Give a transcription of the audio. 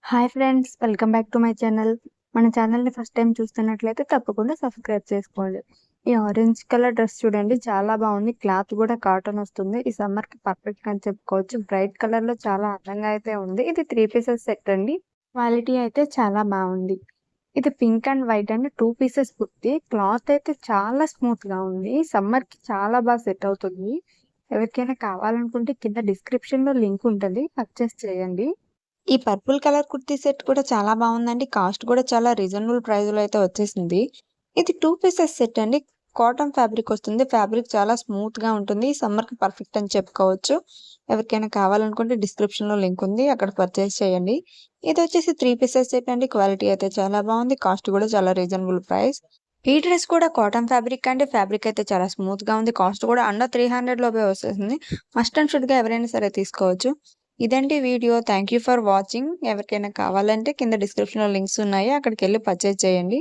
Hi friends, welcome back to my channel. మన ఛానల్ని first time చూస్తున్నట్లయితే తప్పకుండా సబ్స్క్రైబ్ చేసుకోండి. ఈ ఆరెంజ్ కలర్ డ్రెస్ చూడండి, చాలా బాగుంది. క్లాత్ కూడా కాటన్ వస్తుంది. ఈ సమ్మర్కి పర్ఫెక్ట్ అని చెప్పుకోవచ్చు. బ్రైట్ కలర్లో చాలా అందంగా అయితే ఉంది. ఇది 3 పీసెస్ సెట్ అండి. క్వాలిటీ అయితే చాలా బాగుంది. ఇది pink and white and 2 pieces kurti. Cloth అయితే చాలా స్మూత్గా ఉంది. సమ్మర్కి చాలా బాగా సెట్ అవుతుంది. ఎవరికైనా కావాలనుకుంటే కింద డిస్క్రిప్షన్లో లింక్ ఉంటుంది, పర్చేస్ చేయండి. ఈ పర్పుల్ కలర్ కుర్తీ సెట్ కూడా చాలా బాగుందండి. కాస్ట్ కూడా చాలా రీజనబుల్ ప్రైస్లో అయితే వచ్చేసింది. ఇది 2 పీసెస్ సెట్ అండి. కాటన్ ఫ్యాబ్రిక్ వస్తుంది. ఫ్యాబ్రిక్ చాలా స్మూత్గా ఉంటుంది. సమ్మర్కి పర్ఫెక్ట్ అని చెప్పుకోవచ్చు. ఎవరికైనా కావాలనుకుంటే డిస్క్రిప్షన్లో లింక్ ఉంది, అక్కడ పర్చేస్ చేయండి. ఇది వచ్చేసి 3 పీసెస్ సెట్ అండి. క్వాలిటీ అయితే చాలా బాగుంది. కాస్ట్ కూడా చాలా రీజనబుల్ ప్రైస్. ఈ డ్రెస్ కూడా కాటన్ ఫ్యాబ్రిక్ అండి. ఫ్యాబ్రిక్ అయితే చాలా స్మూత్గా ఉంది. కాస్ట్ కూడా అండర్ 300 లోపే వస్తుంది. మస్ట్ అండ్ షుడ్గా ఎవరైనా సరే తీసుకోవచ్చు. ఇదండి video. Thank you for watching. ఎవరికైనా కావాలంటే కింద డిస్క్రిప్షన్లో లింక్స్ ఉన్నాయి, అక్కడికి వెళ్ళి పర్చేజ్ చేయండి.